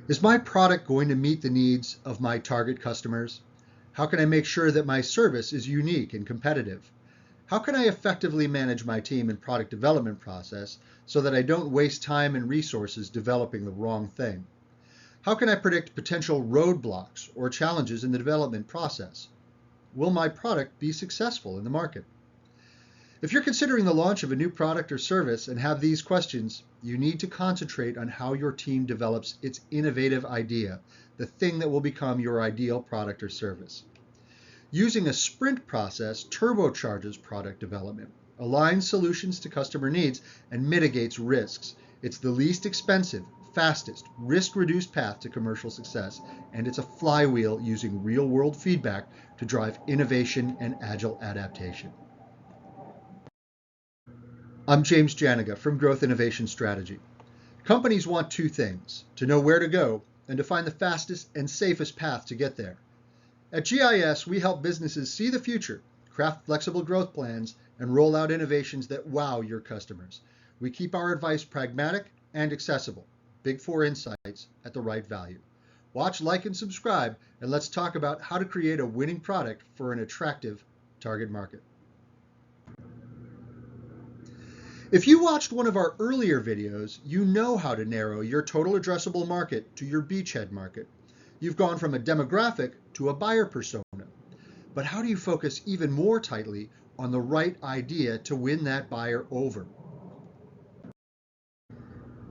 Is my product going to meet the needs of my target customers? How can I make sure that my service is unique and competitive? How can I effectively manage my team and product development process so that I don't waste time and resources developing the wrong thing? How can I predict potential roadblocks or challenges in the development process? Will my product be successful in the market? If you're considering the launch of a new product or service and have these questions, you need to concentrate on how your team develops its innovative idea, the thing that will become your ideal product or service. Using a sprint process turbocharges product development, aligns solutions to customer needs, and mitigates risks. It's the least expensive, fastest, risk-reduced path to commercial success, and it's a flywheel using real-world feedback to drive innovation and agile adaptation. I'm James Janega from Growth Innovation Strategy. Companies want two things: to know where to go and to find the fastest and safest path to get there. At GIS, we help businesses see the future, craft flexible growth plans, and roll out innovations that wow your customers. We keep our advice pragmatic and accessible. Big Four insights at the right value. Watch, like, and subscribe, and let's talk about how to create a winning product for an attractive target market. If you watched one of our earlier videos, you know how to narrow your total addressable market to your beachhead market. You've gone from a demographic to a buyer persona. But how do you focus even more tightly on the right idea to win that buyer over?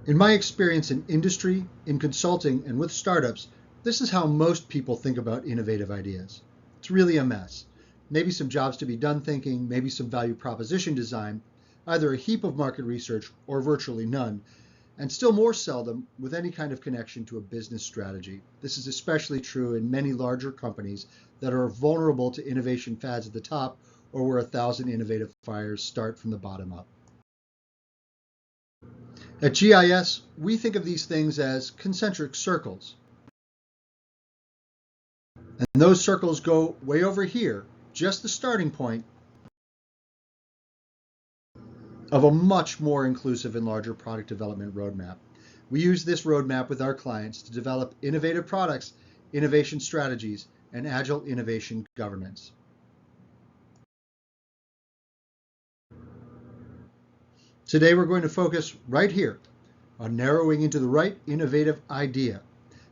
In my experience in industry, in consulting, and with startups, this is how most people think about innovative ideas. It's really a mess. Maybe some jobs to be done thinking, maybe some value proposition design, either a heap of market research or virtually none, and still more seldom with any kind of connection to a business strategy. This is especially true in many larger companies that are vulnerable to innovation fads at the top, or where 1,000 innovative fires start from the bottom up. At GIS, we think of these things as concentric circles. And those circles go way over here, just the starting point of a much more inclusive and larger product development roadmap. We use this roadmap with our clients to develop innovative products, innovation strategies, and agile innovation governance. Today we're going to focus right here on narrowing into the right innovative idea,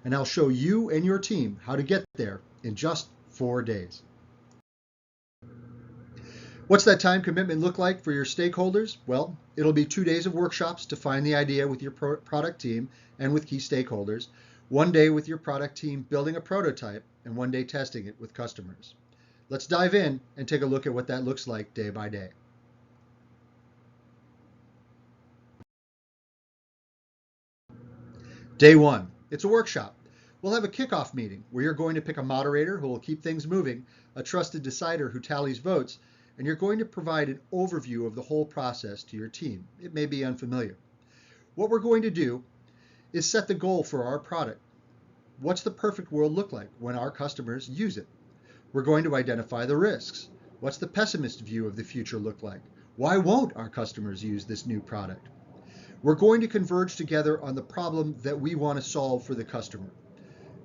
and I'll show you and your team how to get there in just 4 days. What's that time commitment look like for your stakeholders? Well, it'll be 2 days of workshops to find the idea with your product team and with key stakeholders, 1 day with your product team building a prototype, and 1 day testing it with customers. Let's dive in and take a look at what that looks like day by day. Day 1, it's a workshop. We'll have a kickoff meeting where you're going to pick a moderator who will keep things moving, a trusted decider who tallies votes, and you're going to provide an overview of the whole process to your team. It may be unfamiliar. What we're going to do is set the goal for our product. What's the perfect world look like when our customers use it? We're going to identify the risks. What's the pessimist view of the future look like? Why won't our customers use this new product? We're going to converge together on the problem that we want to solve for the customer.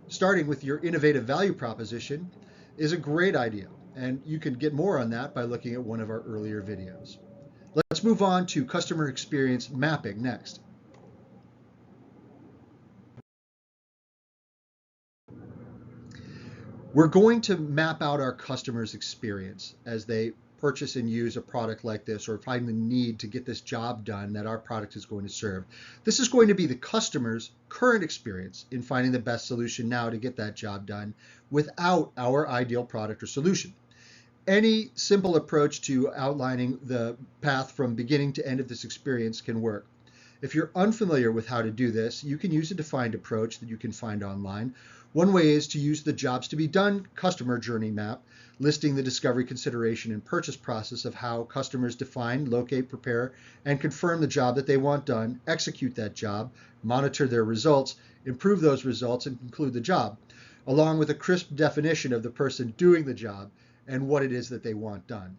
Starting with your innovative value proposition is a great idea, and you can get more on that by looking at one of our earlier videos. Let's move on to customer experience mapping next. We're going to map out our customers' experience as they purchase and use a product like this, or find the need to get this job done that our product is going to serve. This is going to be the customer's current experience in finding the best solution now to get that job done without our ideal product or solution. Any simple approach to outlining the path from beginning to end of this experience can work. If you're unfamiliar with how to do this, you can use a defined approach that you can find online. One way is to use the jobs to be done customer journey map, listing the discovery, consideration, and purchase process of how customers define, locate, prepare, and confirm the job that they want done, execute that job, monitor their results, improve those results, and conclude the job, along with a crisp definition of the person doing the job and what it is that they want done.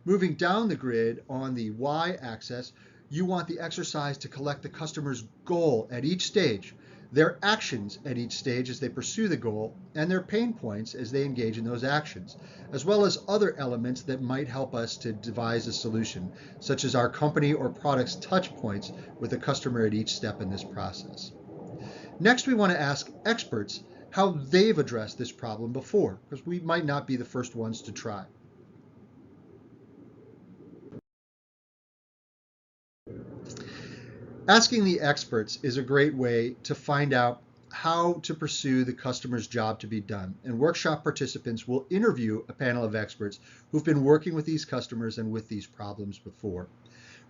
Moving down the grid on the Y-axis, you want the exercise to collect the customer's goal at each stage. their actions at each stage as they pursue the goal, and their pain points as they engage in those actions, as well as other elements that might help us to devise a solution, such as our company or product's touch points with the customer at each step in this process. Next, we want to ask experts how they've addressed this problem before, because we might not be the first ones to try. Asking the experts is a great way to find out how to pursue the customer's job to be done. And workshop participants will interview a panel of experts who've been working with these customers and with these problems before.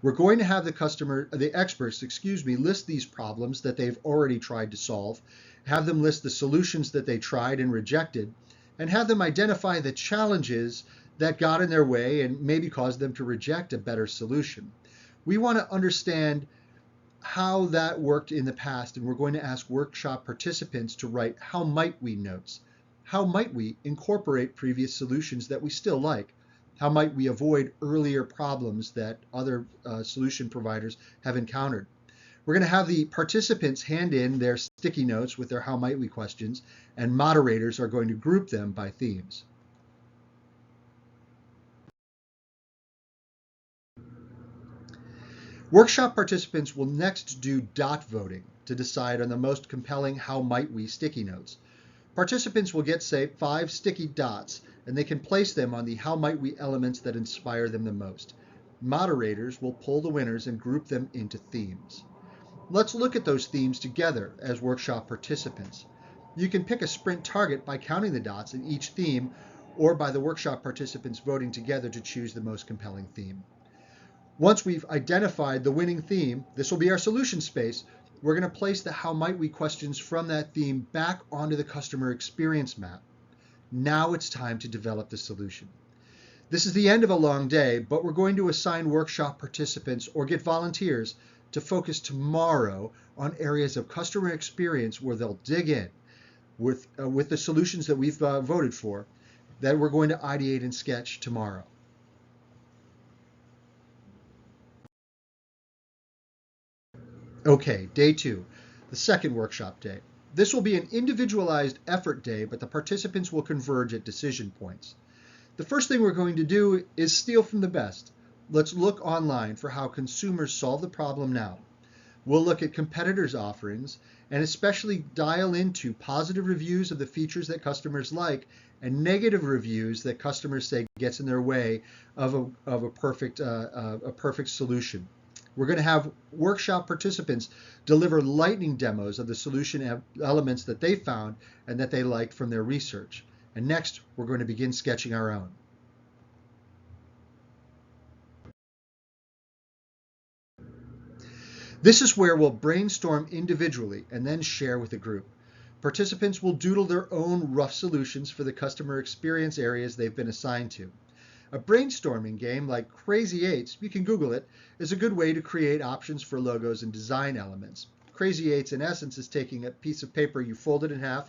We're going to have the experts, list these problems that they've already tried to solve, have them list the solutions that they tried and rejected, and have them identify the challenges that got in their way and maybe caused them to reject a better solution. We want to understand how that worked in the past, and we're going to ask workshop participants to write how might we notes. How might we incorporate previous solutions that we still like? How might we avoid earlier problems that other solution providers have encountered? We're going to have the participants hand in their sticky notes with their how might we questions, and moderators are going to group them by themes. Workshop participants will next do dot voting to decide on the most compelling how might we sticky notes. Participants will get, say, 5 sticky dots, and they can place them on the how might we elements that inspire them the most. Moderators will pull the winners and group them into themes. Let's look at those themes together as workshop participants. You can pick a sprint target by counting the dots in each theme, or by the workshop participants voting together to choose the most compelling theme. Once we've identified the winning theme, this will be our solution space. We're going to place the how might we questions from that theme back onto the customer experience map. Now it's time to develop the solution. This is the end of a long day, but we're going to assign workshop participants or get volunteers to focus tomorrow on areas of customer experience where they'll dig in with the solutions that we've voted for, that we're going to ideate and sketch tomorrow. Okay, day 2, the second workshop day. This will be an individualized effort day, but the participants will converge at decision points. The first thing we're going to do is steal from the best. Let's look online for how consumers solve the problem now. We'll look at competitors' offerings and especially dial into positive reviews of the features that customers like and negative reviews that customers say gets in their way of a perfect solution. We're going to have workshop participants deliver lightning demos of the solution elements that they found and that they liked from their research. And next, we're going to begin sketching our own. This is where we'll brainstorm individually and then share with the group. Participants will doodle their own rough solutions for the customer experience areas they've been assigned to. A brainstorming game like Crazy Eights, you can Google it, is a good way to create options for logos and design elements. Crazy Eights, in essence, is taking a piece of paper, you fold it in half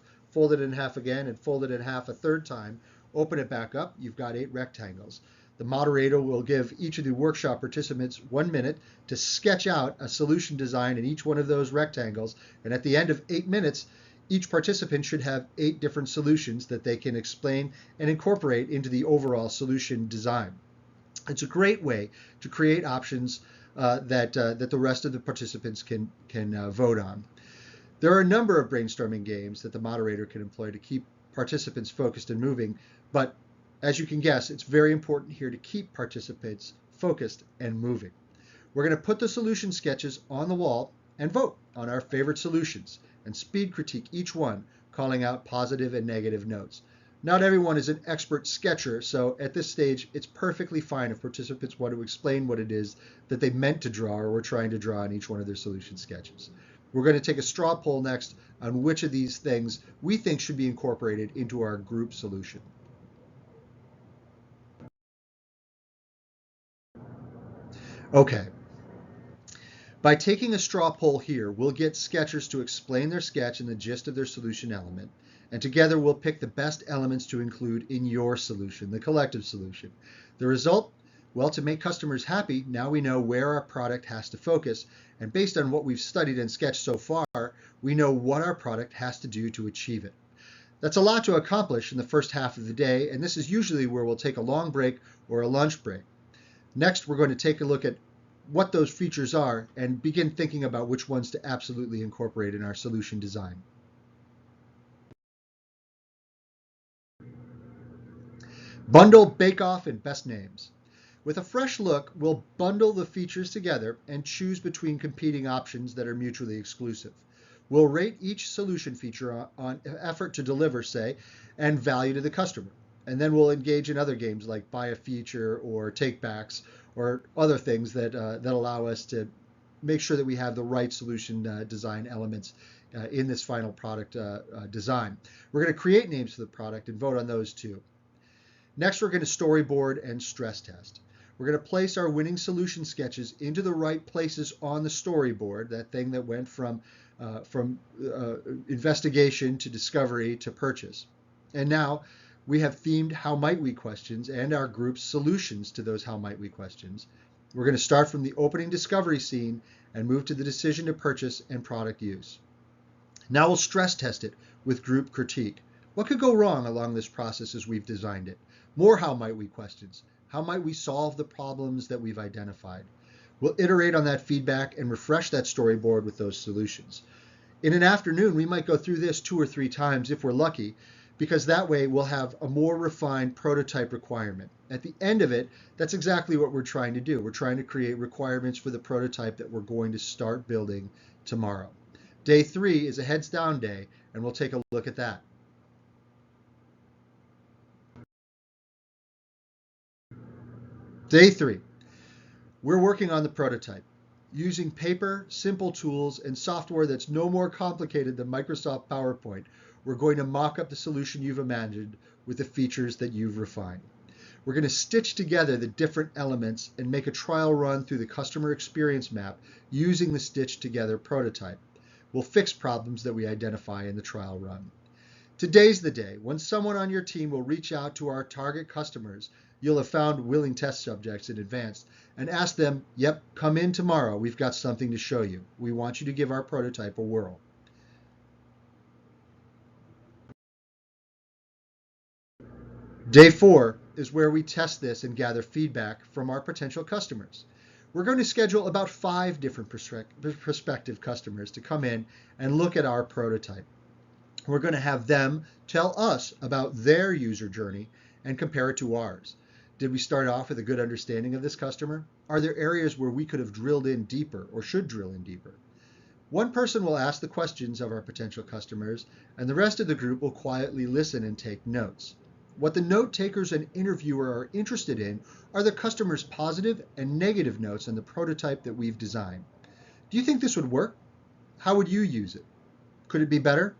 again, and fold it in half a third time, open it back up, you've got 8 rectangles. The moderator will give each of the workshop participants 1 minute to sketch out a solution design in each one of those rectangles, and at the end of 8 minutes, each participant should have 8 different solutions that they can explain and incorporate into the overall solution design. It's a great way to create options that the rest of the participants can vote on. There are a number of brainstorming games that the moderator can employ to keep participants focused and moving, but as you can guess, it's very important here to keep participants focused and moving. We're going to put the solution sketches on the wall and vote on our favorite solutions and speed critique each one, calling out positive and negative notes. Not everyone is an expert sketcher, so at this stage, it's perfectly fine if participants want to explain what it is that they meant to draw or were trying to draw in each one of their solution sketches. We're going to take a straw poll next on which of these things we think should be incorporated into our group solution. Okay. By taking a straw poll here, we'll get sketchers to explain their sketch and the gist of their solution element, and together we'll pick the best elements to include in your solution, the collective solution. The result? Well, to make customers happy, now we know where our product has to focus, and based on what we've studied and sketched so far, We know what our product has to do to achieve it. That's a lot to accomplish in the first half of the day, and this is usually where we'll take a long break or a lunch break. Next, we're going to take a look at what those features are and begin thinking about which ones to absolutely incorporate in our solution design. Bundle, bake off, and best names. With a fresh look, we'll bundle the features together and choose between competing options that are mutually exclusive. We'll rate each solution feature on effort to deliver, say, and value to the customer. And then we'll engage in other games like buy a feature or take backs or other things that allow us to make sure that we have the right solution design elements in this final product design. We're going to create names for the product and vote on those too. Next, we're going to storyboard and stress test. We're going to place our winning solution sketches into the right places on the storyboard, that thing that went from investigation to discovery to purchase. And now we have themed how might we questions and our group's solutions to those how might we questions. We're going to start from the opening discovery scene and move to the decision to purchase and product use. Now we'll stress test it with group critique. What could go wrong along this process as we've designed it? More how might we questions. How might we solve the problems that we've identified? We'll iterate on that feedback and refresh that storyboard with those solutions. In an afternoon, we might go through this 2 or 3 times if we're lucky, because that way we'll have a more refined prototype requirement. At the end of it, that's exactly what we're trying to do. We're trying to create requirements for the prototype that we're going to start building tomorrow. Day 3 is a heads down day, and we'll take a look at that. Day 3, we're working on the prototype. Using paper, simple tools, and software that's no more complicated than Microsoft PowerPoint, we're going to mock up the solution you've imagined with the features that you've refined. We're going to stitch together the different elements and make a trial run through the customer experience map using the stitched together prototype. We'll fix problems that we identify in the trial run. Today's the day when someone on your team will reach out to our target customers. You'll have found willing test subjects in advance and ask them, yep, come in tomorrow. We've got something to show you. We want you to give our prototype a whirl. Day 4 is where we test this and gather feedback from our potential customers. We're going to schedule about 5 different prospective customers to come in and look at our prototype. We're going to have them tell us about their user journey and compare it to ours. Did we start off with a good understanding of this customer? Are there areas where we could have drilled in deeper or should drill in deeper? One person will ask the questions of our potential customers, and the rest of the group will quietly listen and take notes. What the note takers and interviewer are interested in are the customer's positive and negative notes on the prototype that we've designed. Do you think this would work? How would you use it? Could it be better?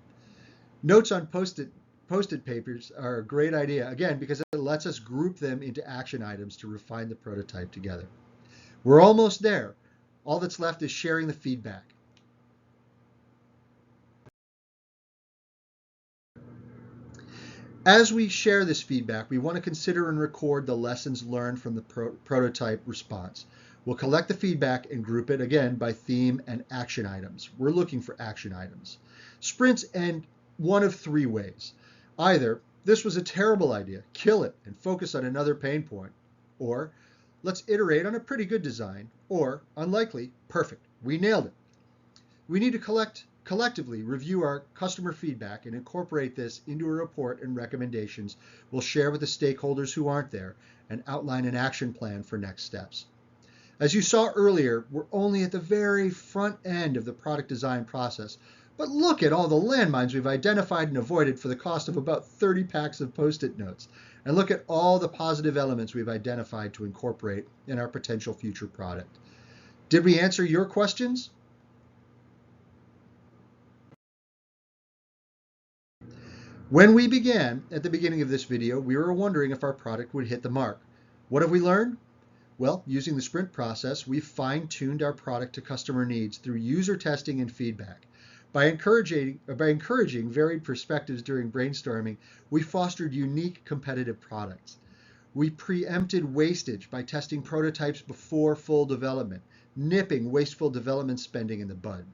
Notes on Post-it papers are a great idea, again, because it lets us group them into action items to refine the prototype together. We're almost there. All that's left is sharing the feedback. As we share this feedback, we want to consider and record the lessons learned from the prototype response. We'll collect the feedback and group it again by theme and action items. We're looking for action items. Sprints end one of 3 ways. Either, this was a terrible idea, kill it and focus on another pain point. Or, let's iterate on a pretty good design. Or, unlikely, perfect, we nailed it. We need to collectively review our customer feedback and incorporate this into a report and recommendations we'll share with the stakeholders who aren't there and outline an action plan for next steps. As you saw earlier, we're only at the very front end of the product design process. But look at all the landmines we've identified and avoided for the cost of about 30 packs of Post-it notes. And look at all the positive elements we've identified to incorporate in our potential future product. Did we answer your questions? When we began at the beginning of this video, we were wondering if our product would hit the mark. What have we learned? Well, using the sprint process, we've fine-tuned our product to customer needs through user testing and feedback. By encouraging varied perspectives during brainstorming, we fostered unique competitive products. We preempted wastage by testing prototypes before full development, nipping wasteful development spending in the bud.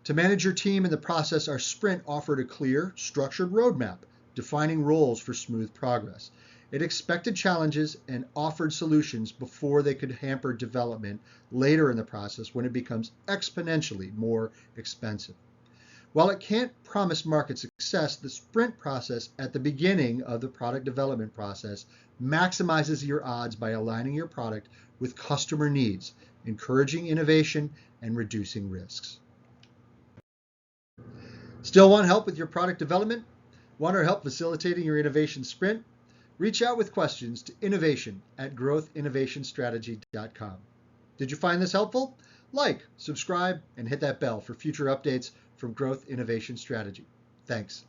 To manage your team in the process, our sprint offered a clear, structured roadmap, defining roles for smooth progress. It expected challenges and offered solutions before they could hamper development later in the process when it becomes exponentially more expensive. While it can't promise market success, the sprint process at the beginning of the product development process maximizes your odds by aligning your product with customer needs, encouraging innovation, and reducing risks. Still want help with your product development? Want our help facilitating your innovation sprint? Reach out with questions to innovation@growthinnovationstrategy.com. Did you find this helpful? Like, subscribe, and hit that bell for future updates from Growth Innovation Strategy. Thanks.